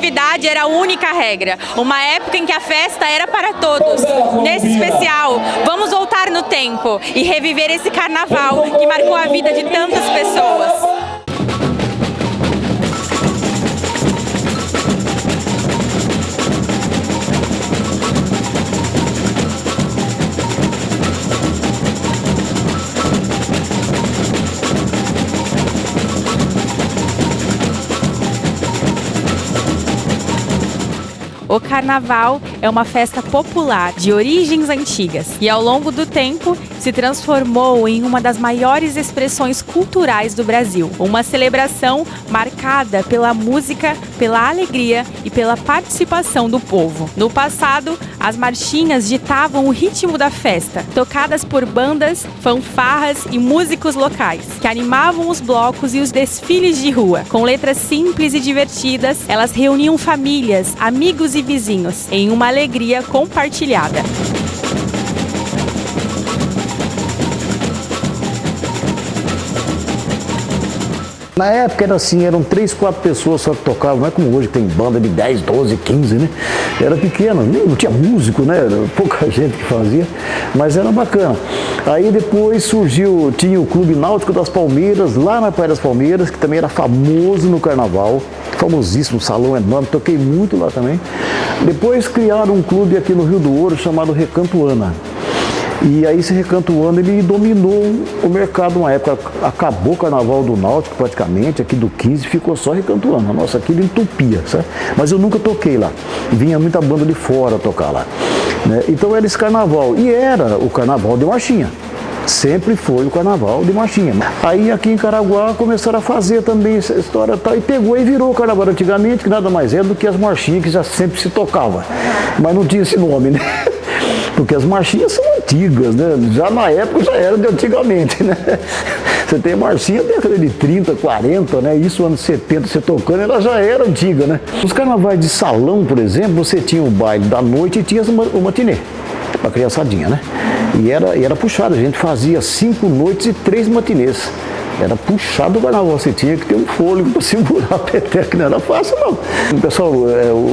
exclusividade era a única regra. Uma época em que a festa era para todos. Nesse especial, vamos voltar no tempo e reviver esse carnaval que marcou a vida de tantas pessoas. O carnaval é uma festa popular de origens antigas e, ao longo do tempo, se transformou em uma das maiores expressões culturais do Brasil. Uma celebração marcada pela música, pela alegria e pela participação do povo. No passado, as marchinhas ditavam o ritmo da festa, tocadas por bandas, fanfarras e músicos locais, que animavam os blocos e os desfiles de rua. Com letras simples e divertidas, elas reuniam famílias, amigos e vizinhos em uma alegria compartilhada. Na época era assim, eram 3, 4 pessoas só que tocavam, não é como hoje que tem banda de 10, 12, 15, né? Era pequeno, não tinha músico, né? Era pouca gente que fazia, mas era bacana. Aí depois surgiu, tinha o Clube Náutico das Palmeiras, lá na Praia das Palmeiras, que também era famoso no carnaval, famosíssimo, salão enorme, toquei muito lá também. Depois criaram um clube aqui no Rio do Ouro chamado Recanto Ana. E aí esse Recanto Ana, ele dominou o mercado uma época, acabou o carnaval do Náutico praticamente, aqui do 15 ficou só Recanto Ana, nossa, aquilo entupia, sabe? Mas eu nunca toquei lá, vinha muita banda de fora tocar lá, né? Então era esse carnaval, e era o carnaval de marchinha, sempre foi o carnaval de marchinha. Aí aqui em Caraguá começaram a fazer também essa história, tá, e pegou e virou o carnaval antigamente, que nada mais é do que as marchinhas que já sempre se tocava, mas não tinha esse nome, né? Porque as marchinhas são antigas, né? Já na época já era de antigamente, né? Você tem marchinha década de 30, 40, né? Isso anos 70, você tocando, ela já era antiga, né? Os carnavais de salão, por exemplo, você tinha o baile da noite e tinha o matinê, pra criançadinha, né? E era puxado, a gente fazia 5 noites e 3 matinês. Era puxado o carnaval, você tinha que ter um fôlego para segurar a peteca, não era fácil não. O pessoal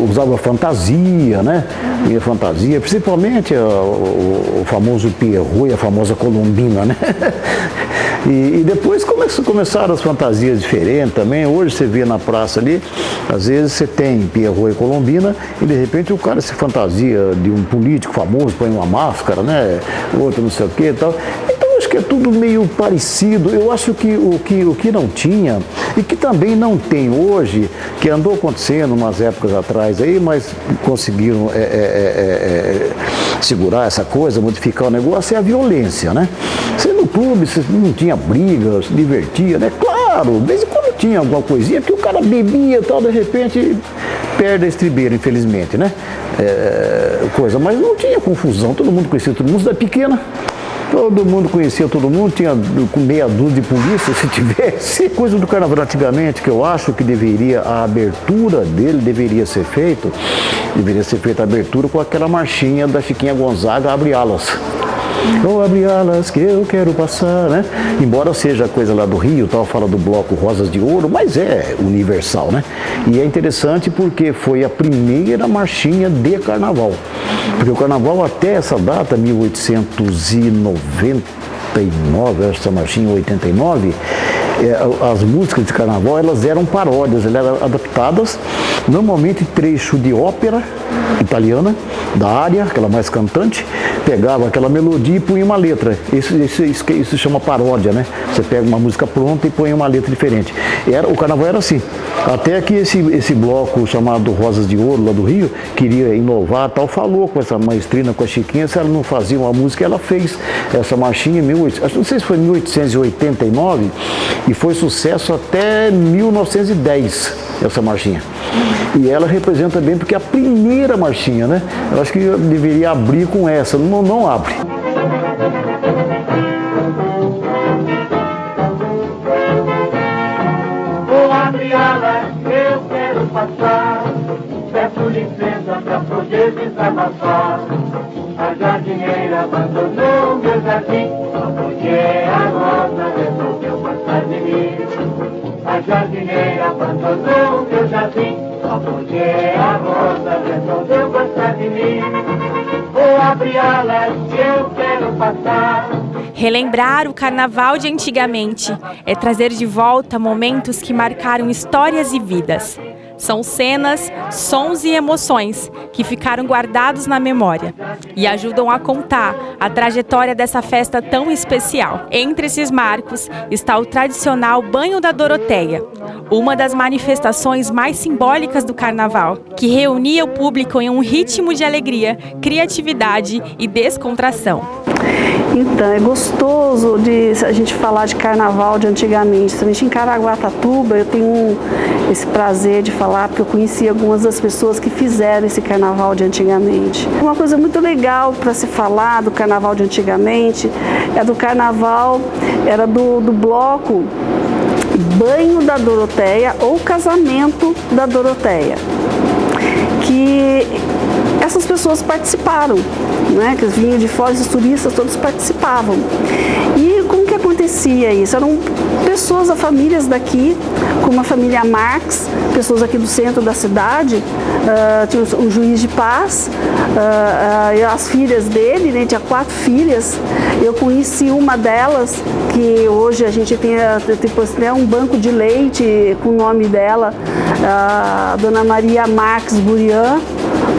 usava fantasia, né? E fantasia, principalmente o famoso pierrot e a famosa colombina, né? E depois começaram as fantasias diferentes também. Hoje você vê na praça ali, às vezes você tem pierrot e colombina e de repente o cara se fantasia de um político famoso, põe uma máscara, né? Outro não sei o que e tal. Acho que é tudo meio parecido. Eu acho que o que não tinha e que também não tem hoje, que andou acontecendo umas épocas atrás aí, mas conseguiram segurar essa coisa, modificar o negócio, é a violência, né? Você no clube, você não tinha briga, se divertia, né? Claro, de vez em quando tinha alguma coisinha, porque o cara bebia e tal, de repente perde a estribeira, infelizmente, né? Mas não tinha confusão, todo mundo conhecia todo mundo, cidade pequena. Todo mundo conhecia todo mundo, tinha meia dúzia de polícia, se tivesse. Coisa do carnaval antigamente, que eu acho que a abertura dele deveria ser feita a abertura com aquela marchinha da Chiquinha Gonzaga, Abre Alas. Oh, abre alas que eu quero passar, né? Embora seja coisa lá do Rio, tal, fala do bloco Rosas de Ouro, mas é universal, né? E é interessante porque foi a primeira marchinha de carnaval. Porque o carnaval até essa data, 1899, essa marchinha 89, as músicas de carnaval, elas eram paródias, elas eram adaptadas, normalmente trecho de ópera italiana, da área, aquela mais cantante, pegava aquela melodia e punha uma letra. Isso se chama paródia, né? Você pega uma música pronta e põe uma letra diferente. O carnaval era assim. Até que esse bloco chamado Rosas de Ouro, lá do Rio, queria inovar, tal, falou com essa maestrina, com a Chiquinha, se ela não fazia uma música, ela fez essa marchinha em 1800, não sei se foi 1889, e foi sucesso até 1910, essa marchinha. E ela representa bem, porque é a primeira marchinha, né? Eu acho que eu deveria abrir com essa, não abre. Vou abrir alas, eu quero passar, peço licença pra poder desabafar. A jardineira abandonou meu jardim, porque a rosa resolveu passar de mim. A jardineira abandonou meu jardim, só porque a rosa resolveu gostar de mim. Vou abrir alas que eu quero passar. Relembrar o carnaval de antigamente é trazer de volta momentos que marcaram histórias e vidas. São cenas, sons e emoções que ficaram guardados na memória e ajudam a contar a trajetória dessa festa tão especial. Entre esses marcos está o tradicional Banho da Doroteia, uma das manifestações mais simbólicas do carnaval, que reunia o público em um ritmo de alegria, criatividade e descontração. Então, é gostoso de a gente falar de carnaval de antigamente. Principalmente em Caraguatatuba, eu tenho esse prazer de falar, porque eu conheci algumas das pessoas que fizeram esse carnaval de antigamente. Uma coisa muito legal para se falar do carnaval de antigamente é do carnaval, era do bloco Banho da Doroteia ou Casamento da Doroteia, que essas pessoas participaram, né? Que vinham de fora, os turistas todos participavam. E como que acontecia isso? Eram pessoas, famílias daqui, como a família Marx, pessoas aqui do centro da cidade, tinha um juiz de paz, e as filhas dele, né? Tinha 4 filhas. Eu conheci uma delas, que hoje a gente tem depois, né, um banco de leite com o nome dela, a Dona Maria Marx Burian.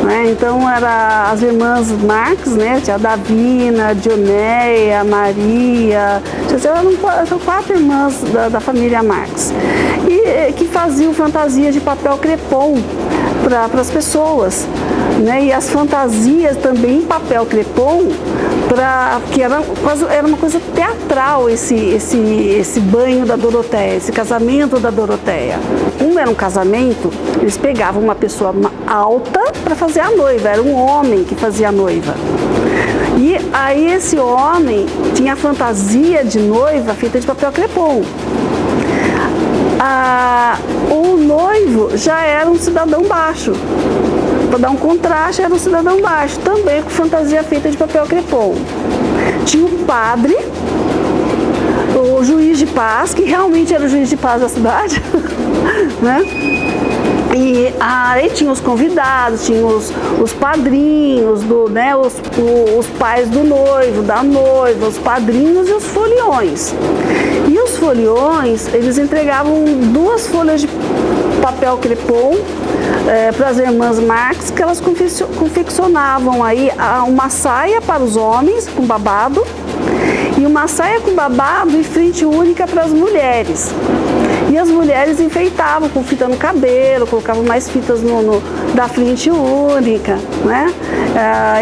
Né? Então, eram as irmãs Marx, né? Tinha a Davina, a Dioneia, a Maria, eram 4 irmãs da família Marx, e que faziam fantasias de papel crepom para as pessoas, né? E as fantasias também em papel crepom, que era uma coisa teatral esse banho da Doroteia, esse casamento da Doroteia. Como era um casamento, eles pegavam uma pessoa alta para fazer a noiva, era um homem que fazia a noiva. E aí esse homem tinha a fantasia de noiva feita de papel crepom. O noivo já era um cidadão baixo. Para dar um contraste, era um cidadão baixo, também com fantasia feita de papel crepom. Tinha o padre, o juiz de paz, que realmente era o juiz de paz da cidade, né? E aí tinha os convidados, tinha os padrinhos, né, os pais do noivo, da noiva, os padrinhos e os foliões. E os foliões, eles entregavam 2 folhas de papel crepom para as irmãs Marx, que elas confeccionavam aí uma saia para os homens com babado e uma saia com babado e frente única para as mulheres. E as mulheres enfeitavam com fita no cabelo, colocavam mais fitas da frente única, né?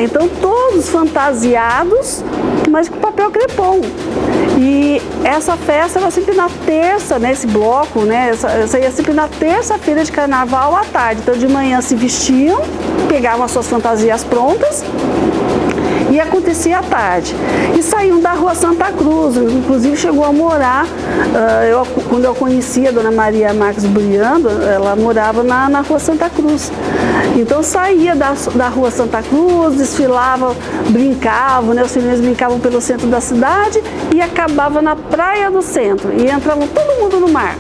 Então todos fantasiados, mas com papel crepom. E essa festa era sempre na terça, né? Esse bloco, né? Essa ia sempre na terça-feira de carnaval à tarde. Então de manhã se vestiam, pegavam as suas fantasias prontas e acontecia à tarde. E saíam da Rua Santa Cruz, inclusive chegou a morar, quando eu conhecia a Dona Maria Marques Buriando, ela morava na Rua Santa Cruz. Então saía da Rua Santa Cruz, desfilava, brincavam, né? Os filhos brincavam pelo centro da cidade e acabava na praia do centro. E entravam todo mundo no mar.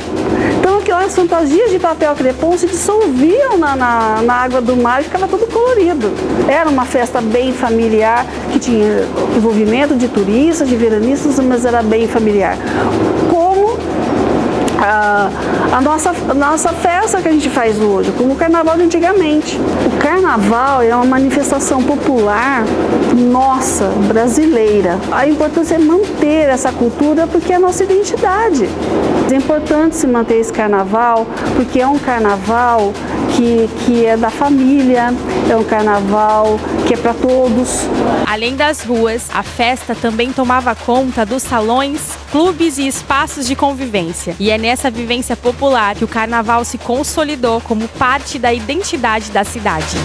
Então aquelas fantasias de papel crepom se dissolviam na água do mar e ficava tudo colorido. Era uma festa bem familiar, que tinha envolvimento de turistas, de veranistas, mas era bem familiar. Como a nossa festa que a gente faz hoje, como o carnaval de antigamente. O carnaval é uma manifestação popular nossa, brasileira. A importância é manter essa cultura porque é a nossa identidade. É importante se manter esse carnaval porque é um carnaval que é da família, é um carnaval que é para todos. Além das ruas, a festa também tomava conta dos salões, clubes e espaços de convivência. E é nessa vivência popular que o carnaval se consolidou como parte da identidade da cidade.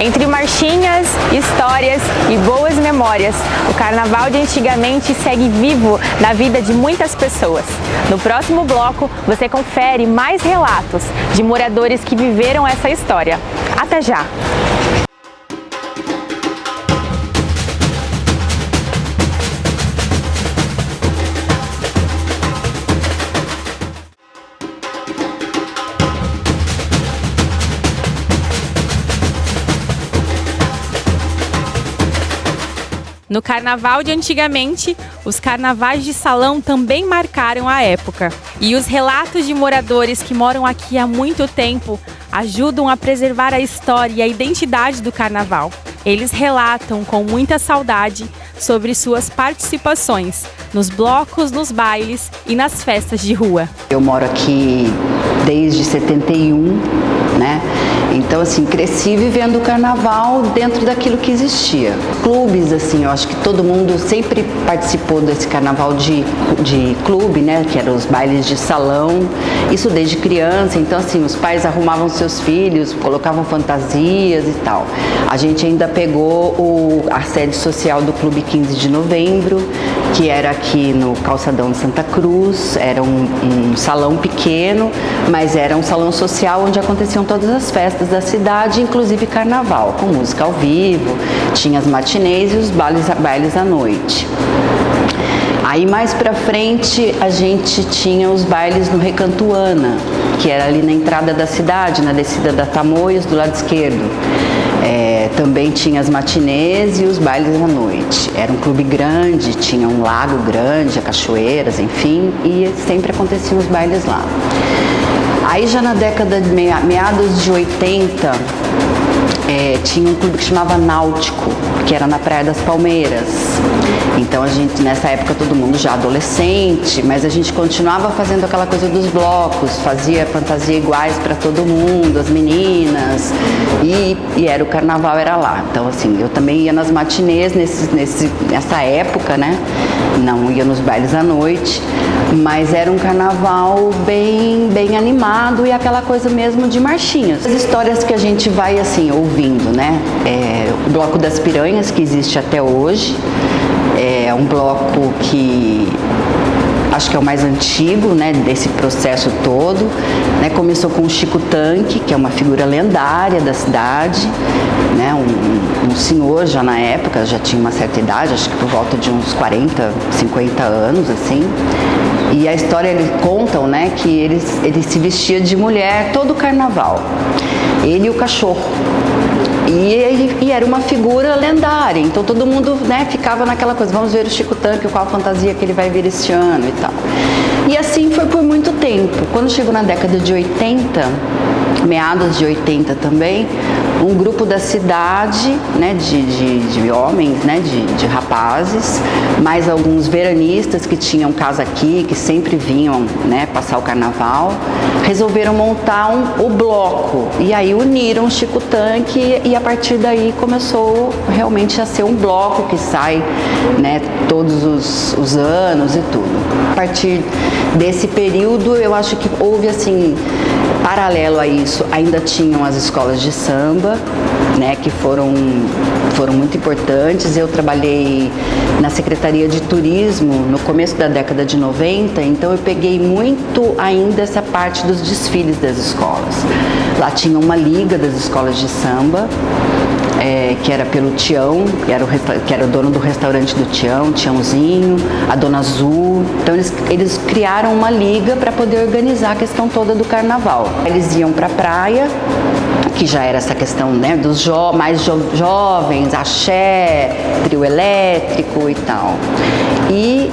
Entre marchinhas, histórias e boas memórias, o carnaval de antigamente segue vivo na vida de muitas pessoas. No próximo bloco, você confere mais relatos de moradores que viveram essa história. Até já! No carnaval de antigamente, os carnavais de salão também marcaram a época. E os relatos de moradores que moram aqui há muito tempo ajudam a preservar a história e a identidade do carnaval. Eles relatam com muita saudade sobre suas participações nos blocos, nos bailes e nas festas de rua. Eu moro aqui desde 71, né? Então, assim, cresci vivendo o carnaval dentro daquilo que existia. Clubes, assim, eu acho que todo mundo sempre participou desse carnaval de clube, né? Que eram os bailes de salão, isso desde criança. Então, assim, os pais arrumavam seus filhos, colocavam fantasias e tal. A gente ainda pegou a sede social do Clube 15 de Novembro, que era aqui no Calçadão de Santa Cruz. Era um salão pequeno, mas era um salão social onde aconteciam todas as festas da cidade, inclusive carnaval, com música ao vivo, tinha as matinês e os bailes à noite. Aí mais pra frente a gente tinha os bailes no Recanto Ana, que era ali na entrada da cidade, na descida da Tamoios, do lado esquerdo. Também tinha as matinês e os bailes à noite. Era um clube grande, tinha um lago grande, cachoeiras, enfim, e sempre aconteciam os bailes lá. Aí já na década de meados de 80, tinha um clube que chamava Náutico, que era na Praia das Palmeiras. Então a gente, nessa época, todo mundo já adolescente, mas a gente continuava fazendo aquela coisa dos blocos, fazia fantasia iguais para todo mundo, as meninas, e era o carnaval, era lá. Então assim, eu também ia nas matinês nessa época, né? Não ia nos bailes à noite, mas era um carnaval bem animado e aquela coisa mesmo de marchinhas. As histórias que a gente vai assim ouvindo, né? O Bloco das Piranhas, que existe até hoje, é um bloco que acho que é o mais antigo, né, desse processo todo, né? Começou com o Chico Tanque, que é uma figura lendária da cidade, né? Um senhor já na época, já tinha uma certa idade, acho que por volta de uns 40, 50 anos, assim. E a história, eles contam, né, que ele se vestia de mulher todo o carnaval, ele e o cachorro. E era uma figura lendária, então todo mundo, né, ficava naquela coisa, vamos ver o Chico Tanque, qual fantasia que ele vai vir este ano e tal. E assim foi por muito tempo. Quando chegou na década de 80, meados de 80 também, um grupo da cidade, né, de homens, né, de rapazes, mais alguns veranistas que tinham casa aqui, que sempre vinham, né, passar o carnaval, resolveram montar o bloco. E aí uniram o Chico Tanque e a partir daí começou realmente a ser um bloco que sai, né, todos os anos e tudo. A partir desse período, eu acho que houve assim, paralelo a isso, ainda tinham as escolas de samba, né, que foram muito importantes. Eu trabalhei na Secretaria de Turismo no começo da década de 90, então eu peguei muito ainda essa parte dos desfiles das escolas. Lá tinha uma liga das escolas de samba, que era pelo Tião, que era o dono do restaurante do Tiãozinho, a Dona Azul. Então eles criaram uma liga para poder organizar a questão toda do carnaval. Eles iam para a praia, que já era essa questão, né, dos mais jovens, axé, trio elétrico e tal. E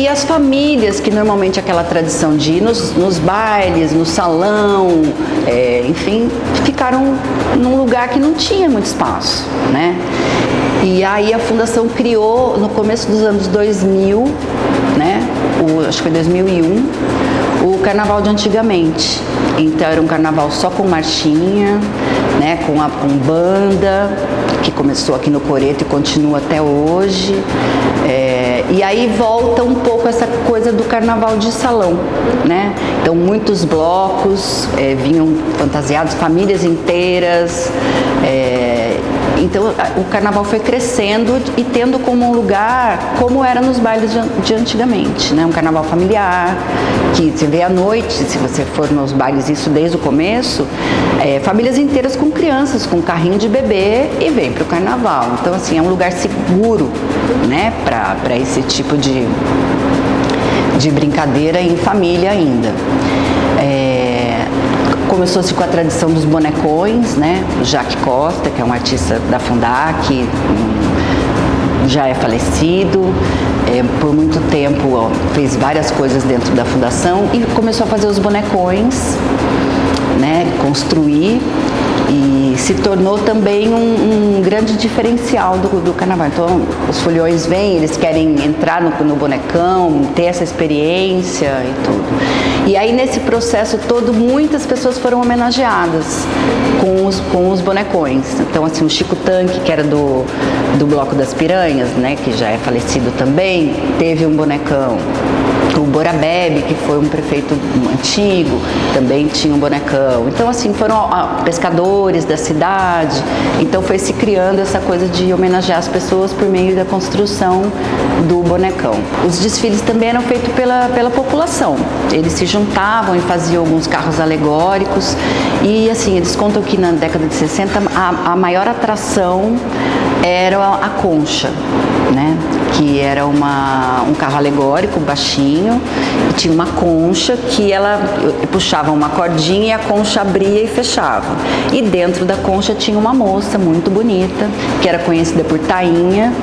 as famílias, que normalmente aquela tradição de ir nos bailes, no salão, enfim, ficaram num lugar que não tinha muito espaço, né? E aí a Fundação criou, no começo dos anos 2000, né, acho que foi 2001, o carnaval de antigamente. Então era um carnaval só com marchinha, né, com banda, que começou aqui no Coreto e continua até hoje. E aí volta um pouco essa coisa do carnaval de salão, né? Então muitos blocos vinham fantasiados, famílias inteiras. Então o carnaval foi crescendo e tendo como um lugar como era nos bailes de antigamente, né? Um carnaval familiar, que se vê à noite, se você for nos bailes, isso desde o começo, famílias inteiras com crianças, com carrinho de bebê e vem para o carnaval. Então assim, é um lugar seguro, né, para esse tipo de brincadeira em família ainda. Começou-se com a tradição dos bonecões, né? O Jaque Costa, que é um artista da Fundac, já é falecido, por muito tempo fez várias coisas dentro da fundação e começou a fazer os bonecões, né, construir, e se tornou também um grande diferencial do carnaval. Então os foliões vêm, eles querem entrar no bonecão, ter essa experiência e tudo. E aí nesse processo todo muitas pessoas foram homenageadas com os bonecões. Então assim, o Chico Tanque, que era do Bloco das Piranhas, né, que já é falecido também, teve um bonecão. O Borabebe, que foi um prefeito antigo, também tinha um bonecão. Então, assim, foram pescadores da cidade. Então, foi se criando essa coisa de homenagear as pessoas por meio da construção do bonecão. Os desfiles também eram feitos pela população. Eles se juntavam e faziam alguns carros alegóricos. E, assim, eles contam que na década de 60, a maior atração era a concha, né? Que era um carro alegórico baixinho, e tinha uma concha que ela puxava uma cordinha e a concha abria e fechava. E dentro da concha tinha uma moça muito bonita, que era conhecida por Tainha,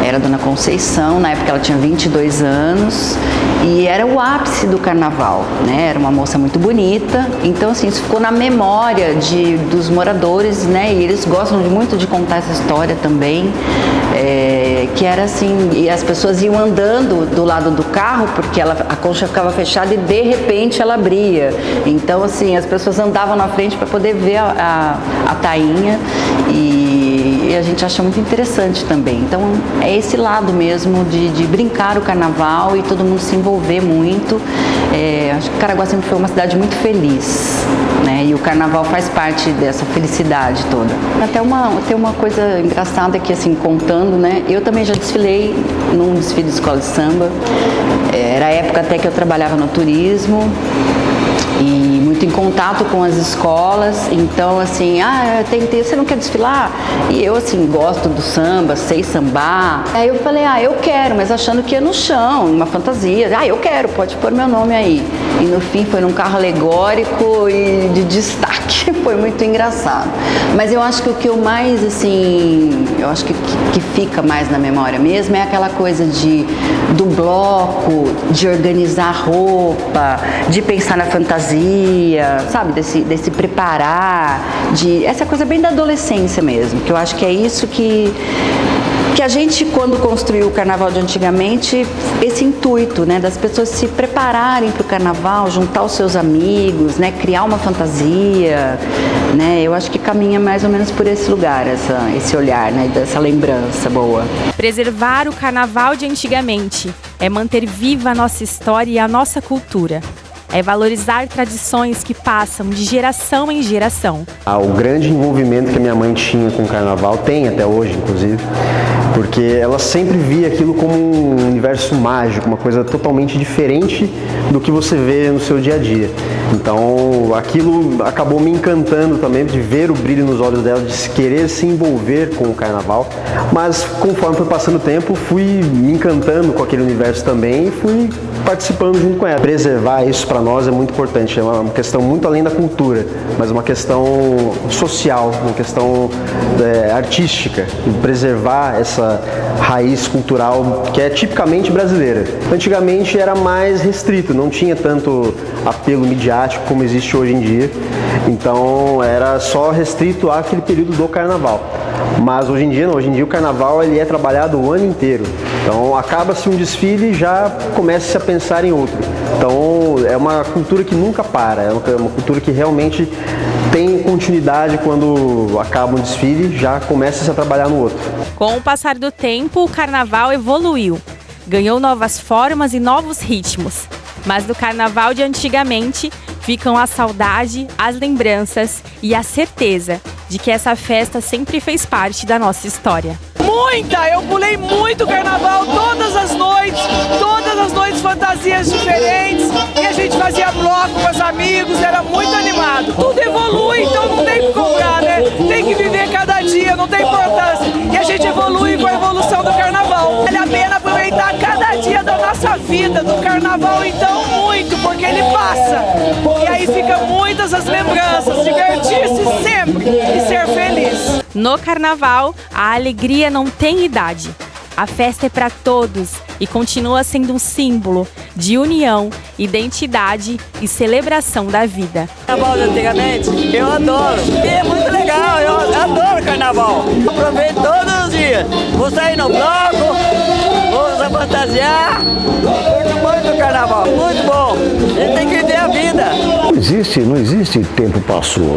era Dona Conceição, na época ela tinha 22 anos, e era o ápice do carnaval, né? Era uma moça muito bonita, então assim, isso ficou na memória dos moradores, né? E eles gostam muito de contar essa história também, que era assim, e as pessoas iam andando do lado do carro, porque a concha ficava fechada e de repente ela abria. Então assim, as pessoas andavam na frente para poder ver a tainha, e a gente acha muito interessante também. Então é esse lado mesmo de brincar o carnaval e todo mundo se envolver muito. Acho que Caraguá sempre foi uma cidade muito feliz, né? E o carnaval faz parte dessa felicidade toda. Tem uma coisa engraçada que, assim, contando, né? Eu também já desfilei num desfile de escola de samba. Era a época até que eu trabalhava no turismo e muito em contato com as escolas. Então, assim, você não quer desfilar? E eu, assim, gosto do samba, sei sambar. Aí eu falei, eu quero, mas achando que ia no chão, uma fantasia. Eu quero, pode pôr meu nome aí. E no fim foi num carro alegórico e de destaque. Foi muito engraçado. Mas eu acho que o que eu mais, assim, eu acho que fica mais na memória mesmo é aquela coisa do bloco, de organizar roupa, de pensar na fantasia, sabe, desse preparar, essa coisa bem da adolescência mesmo, que eu acho que é isso que a gente, quando construiu o carnaval de antigamente, esse intuito, né, das pessoas se prepararem para o carnaval, juntar os seus amigos, né, criar uma fantasia, né, eu acho que caminha mais ou menos por esse lugar, esse olhar, né, dessa lembrança boa. Preservar o carnaval de antigamente é manter viva a nossa história e a nossa cultura. É valorizar tradições que passam de geração em geração. O grande envolvimento que a minha mãe tinha com o carnaval, tem até hoje, inclusive, porque ela sempre via aquilo como um universo mágico, uma coisa totalmente diferente do que você vê no seu dia a dia. Então, aquilo acabou me encantando também, de ver o brilho nos olhos dela, de querer se envolver com o carnaval. Mas, conforme foi passando o tempo, fui me encantando com aquele universo também e fui participando junto com ela. Preservar isso para nós é muito importante, é uma questão muito além da cultura, mas uma questão social, uma questão artística, preservar essa raiz cultural que é tipicamente brasileira. Antigamente era mais restrito, não tinha tanto apelo midiático como existe hoje em dia, então era só restrito àquele período do carnaval. Mas hoje em dia não, hoje em dia o carnaval ele é trabalhado o ano inteiro. Então acaba-se um desfile e já começa-se a pensar em outro. Então é uma cultura que nunca para, é uma cultura que realmente tem continuidade. Quando acaba um desfile, já começa-se a trabalhar no outro. Com o passar do tempo, o carnaval evoluiu, ganhou novas formas e novos ritmos. Mas do carnaval de antigamente ficam a saudade, as lembranças e a certeza de que essa festa sempre fez parte da nossa história. Eu pulei muito carnaval, todas as noites fantasias diferentes, e a gente fazia bloco com os amigos, era muito animado. Tudo evolui, então não tem que cobrar, né? Tem que viver cada dia, não tem importância. E a gente evolui com a evolução do carnaval. Vale a pena aproveitar cada dia da nossa vida, do carnaval então muito, porque ele passa. E aí fica muitas as lembranças, divertir-se sempre e ser feliz. No carnaval, a alegria não tem idade. A festa é para todos e continua sendo um símbolo de união, identidade e celebração da vida. Carnaval de antigamente, eu adoro, e é muito legal, eu adoro carnaval. Aproveito todos os dias, vou sair no bloco, vou fantasiar, curto muito o carnaval, muito bom, a gente tem que viver a vida. Não existe tempo passou.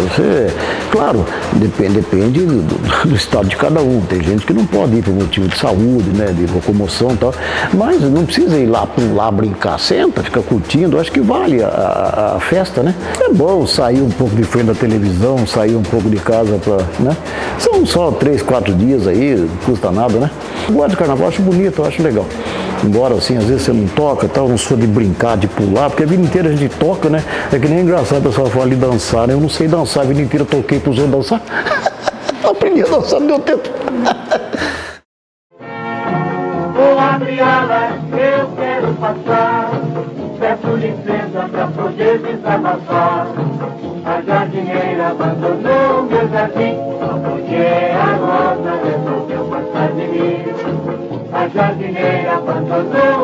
Claro, depende do estado de cada um. Tem gente que não pode ir por motivo de saúde, né, de locomoção e tal, mas não precisa ir lá brincar, senta, fica curtindo, acho que vale a festa, né? É bom sair um pouco de frente da televisão, sair um pouco de casa né? São só 3, 4 dias aí, não custa nada, né? Eu gosto de carnaval, acho bonito, acho legal. Embora assim, às vezes você não toca, tal, não sou de brincar, de pular, porque a vida inteira a gente toca, né? É que nem engraçado o pessoal fala de dançar, né? Eu não sei dançar, a vida inteira eu toquei pros outros dançar. Aprendi a dançar, não deu tempo. Vou abrir alas, eu quero passar. Peço licença pra poder desabafar. A jardineira abandonou meu jardim, porque a rosa resolveu passar de mim. A jardineira abandonou